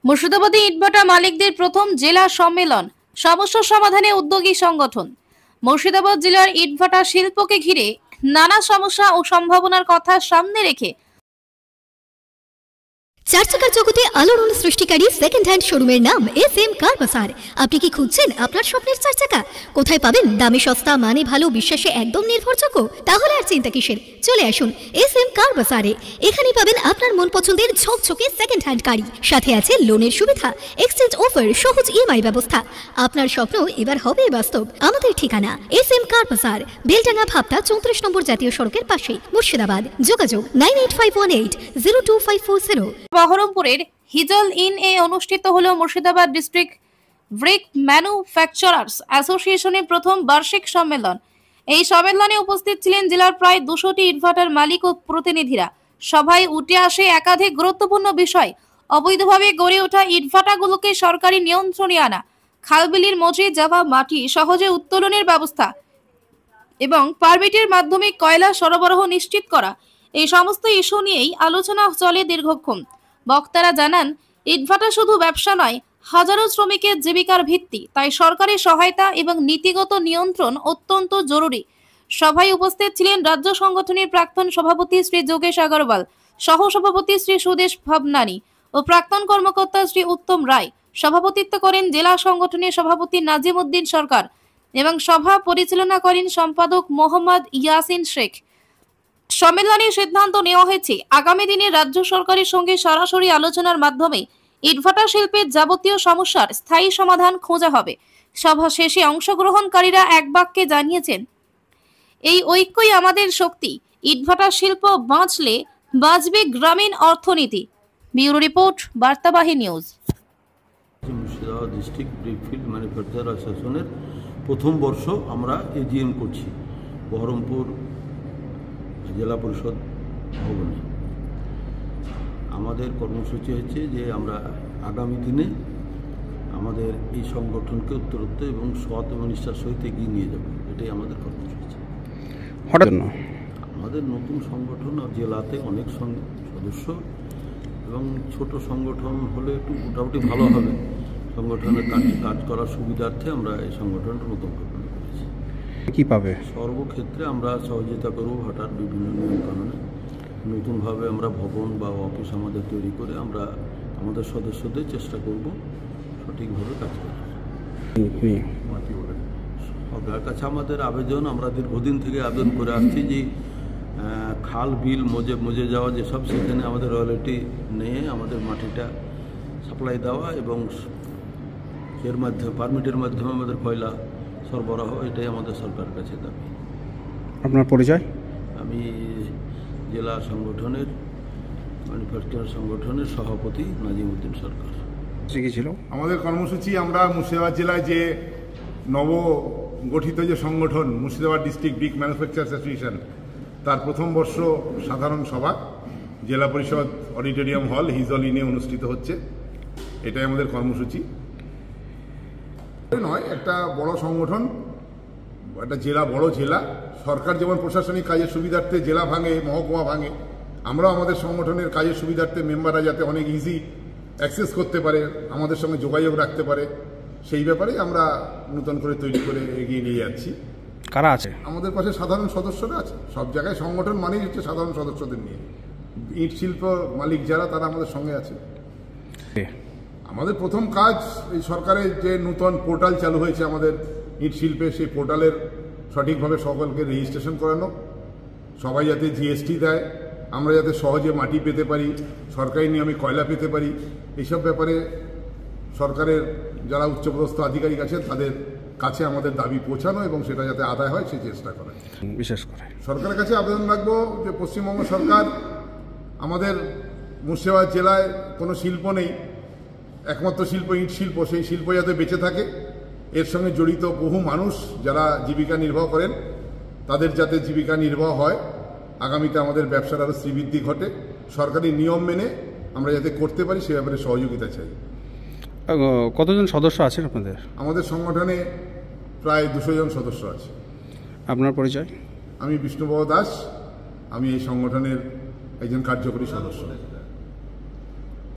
মুর্শিদাবাদে ইটভাটা মালিকদের প্রথম জেলা সম্মেলন, সমস্যা সমাধানে উদ্যোগী সংগঠন। মুর্শিদাবাদ জেলার ইটভাটা শিল্পকে ঘিরে নানা সমস্যা ও সম্ভাবনার কথা সামনে রেখে চার চাকার জগতে আলোড়ন সৃষ্টিকারী সেকেন্ড হ্যান্ড শোরুমের নাম SM কার বাজার। আপনি কি খুঁজছেন আপনার স্বপ্নের চার চাকা? কোথায় পাবেন দামে সস্তা, মানে ভালো, বিশ্বাসে একদম নির্ভরযোগ্য? তাহলে আর চিন্তা কিসের, চলে আসুন SM কার বাজারে। এখানে পাবেন আপনার মন পছন্দের ঝকঝকে সেকেন্ড হ্যান্ড গাড়ি, সাথে আছে লোনের সুবিধা, এক্সচেঞ্জ অফার, সহজ EMI ব্যবস্থা। আপনার স্বপ্ন এবার হবে বাস্তব। আমাদের ঠিকানা SM কার বাজার, বেলডাঙ্গা ভাবতা 34 নম্বর জাতীয় সড়কের পাশে, মুর্শিদাবাদ। যোগাযোগ 9851802540। বহরমপুরের হিজল ইন এ অনুষ্ঠিত হলো মুর্শিদাবাদ ডিস্ট্রিক্ট ব্রিক ম্যানুফ্যাকচারার্স অ্যাসোসিয়েশনের প্রথম বার্ষিক সম্মেলন। এই সম্মেলনে উপস্থিত ছিলেন জেলার প্রায় 200টি ইটভাটার মালিক ও প্রতিনিধিরা। সভায় উঠে আসে একাধিক গুরুত্বপূর্ণ বিষয়। অবৈধভাবে গড়ে ওঠা ইটভাটাগুলোকে সরকারি নিয়ন্ত্রণে আনা, খালবিলের মজে যাওয়া মাটি সহজে উত্তোলনের ব্যবস্থা এবং পারমিটের মাধ্যমে কয়লা সরবরাহ নিশ্চিত করা, এই সমস্ত ইস্যু নিয়েই আলোচনা চলে দীর্ঘক্ষণ। বক্তারা জানান, ইটভাটা শুধু ব্যবসা নয়, হাজারো শ্রমিকের জীবিকার ভিত্তি, তাই সরকারি সহায়তা এবং নীতিগত নিয়ন্ত্রণ অত্যন্ত জরুরি। সভায় উপস্থিত ছিলেন রাজ্য সংগঠনের প্রাক্তন সভাপতি শ্রী যোগেশ আগরওয়াল, সহ সভাপতি শ্রী সুদেশ ভাবনানি ও প্রাক্তন কর্মকর্তা শ্রী উত্তম রায়। সভাপতিত্ব করেন জেলা সংগঠনের সভাপতি নাজিম উদ্দিন সরকার এবং সভা পরিচালনা করেন সম্পাদক মোহাম্মদ ইয়াসিন শেখ। সম্মেলনে সিদ্ধান্ত নেওয়া হয়েছে, আগামী দিনে রাজ্য সরকারের সঙ্গে সরাসরি আলোচনার মাধ্যমে ইটভাটা শিল্পের যাবতীয় সমস্যার স্থায়ী সমাধান খোঁজা হবে। সভা শেষে অংশগ্রহণকারীরা এক বাক্যে জানিয়েছেন, এই ঐক্যই আমাদের শক্তি। ইটভাটা শিল্প বাঁচলে বাঁচবে গ্রামীণ অর্থনীতি। Bureau report, Bartabahi news. Murshidabad district brickfield manufacturer অ্যাসোসিয়েশনের প্রথম বর্ষ আমরা AGM করছি বহরমপুর জেলা পরিষদ ভবনে। আমাদের কর্মসূচি হচ্ছে যে আমরা আগামী দিনে আমাদের এই সংগঠনকে উত্তরোত্তর এবং সৎ এবং নিষ্ঠার সহিত এগিয়ে নিয়ে যাব, এটাই আমাদের কর্মসূচি। হঠাৎ আমাদের নতুন সংগঠন, জেলাতে অনেক সদস্য এবং ছোট সংগঠন হলে একটু মোটামুটি ভালো হবে। সংগঠনের কাজ করার সুবিধার্থে আমরা এই সংগঠনটা নতুন গঠন করেছি। কি পাবে? সর্বক্ষেত্রে আমরা সহযোগিতা করব। হঠাৎ বিভিন্ন নিয়মকানুনে নতুনভাবে আমরা ভবন বা অফিস আমাদের তৈরি করে আমরা আমাদের সদস্যদের চেষ্টা করব সঠিকভাবে কাজ করার। সরকারের কাছে আমাদের আবেদন, আমরা দীর্ঘদিন থেকে আবেদন করে আসছি যে খাল বিল মজে যাওয়া যেসব, সেখানে আমাদের রয়্যালটি নিয়ে আমাদের মাটিটা সাপ্লাই দেওয়া এবং এর মাধ্যমে পারমিটের মাধ্যমে আমাদের কয়লা সরবরাহ, এটাই আমাদের সরকারের কাছে দাবি। আপনার পরিচয়? আমি জেলা সংগঠনের ম্যানুফ্যাকচারার সংগঠনের সভাপতি নাজিম উদ্দিন সরকার। কি ছিল আমাদের কর্মসূচি? আমরা মুর্শিদাবাদ জেলায় যে নবগঠিত যে সংগঠন Murshidabad district brick manufacturers association, তার প্রথম বর্ষ সাধারণ সভা জেলা পরিষদ অডিটোরিয়াম হল হিজল ইনে অনুষ্ঠিত হচ্ছে। এটাই আমাদের কর্মসূচি। নয়, একটা বড় সংগঠন, একটা জেলা, বড় জেলা। সরকার যেমন প্রশাসনিক কাজের সুবিধার্থে জেলা ভাঙে, মহকুমা ভাঙে, আমরাও আমাদের সংগঠনের কাজের সুবিধার্থে মেম্বাররা যাতে অনেক ইজি অ্যাক্সেস করতে পারে, আমাদের সঙ্গে যোগাযোগ রাখতে পারে, সেই ব্যাপারেই আমরা নতুন করে তৈরি করে এগিয়ে নিয়ে যাচ্ছি। কারা আছে আমাদের পাশে? সাধারণ সদস্যরা আছে। সব জায়গায় সংগঠন মানেই হচ্ছে সাধারণ সদস্যদের নিয়ে। ইট শিল্প মালিক যারা, তারা আমাদের সঙ্গে আছে। আমাদের প্রথম কাজ, এই সরকারের যে নতুন পোর্টাল চালু হয়েছে আমাদের ইট শিল্পে, সেই পোর্টালের সঠিকভাবে সকলকে রেজিস্ট্রেশন করানো, সবাই যাতে GST দেয়, আমরা যাতে সহজে মাটি পেতে পারি, সরকারি নিয়মে কয়লা পেতে পারি, এইসব ব্যাপারে সরকারের যারা উচ্চপদস্থ আধিকারিক আছে তাদের কাছে আমাদের দাবি পৌঁছানো এবং সেটা যাতে আদায় হয় সেই চেষ্টা করে। বিশেষ করে সরকারের কাছে আবেদন রাখবো যে পশ্চিমবঙ্গ সরকার, আমাদের মুর্শিদাবাদ জেলায় কোনো শিল্প নেই, একমাত্র শিল্প ইট শিল্প, সেই শিল্প যাতে বেঁচে থাকে, এর সঙ্গে জড়িত বহু মানুষ যারা জীবিকা নির্বাহ করেন, তাদের যাতে জীবিকা নির্বাহ হয়, আগামীতে আমাদের ব্যবসার আরও শ্রীবৃদ্ধি ঘটে, সরকারি নিয়ম মেনে আমরা যাতে করতে পারি সে ব্যাপারে সহযোগিতা চাই। কতজন সদস্য আছেন আপনাদের? আমাদের সংগঠনে প্রায় 200 জন সদস্য আছে। আপনার পরিচয়? আমি বিষ্ণুবাবু দাস, আমি এই সংগঠনের একজন কার্যকরী সদস্য।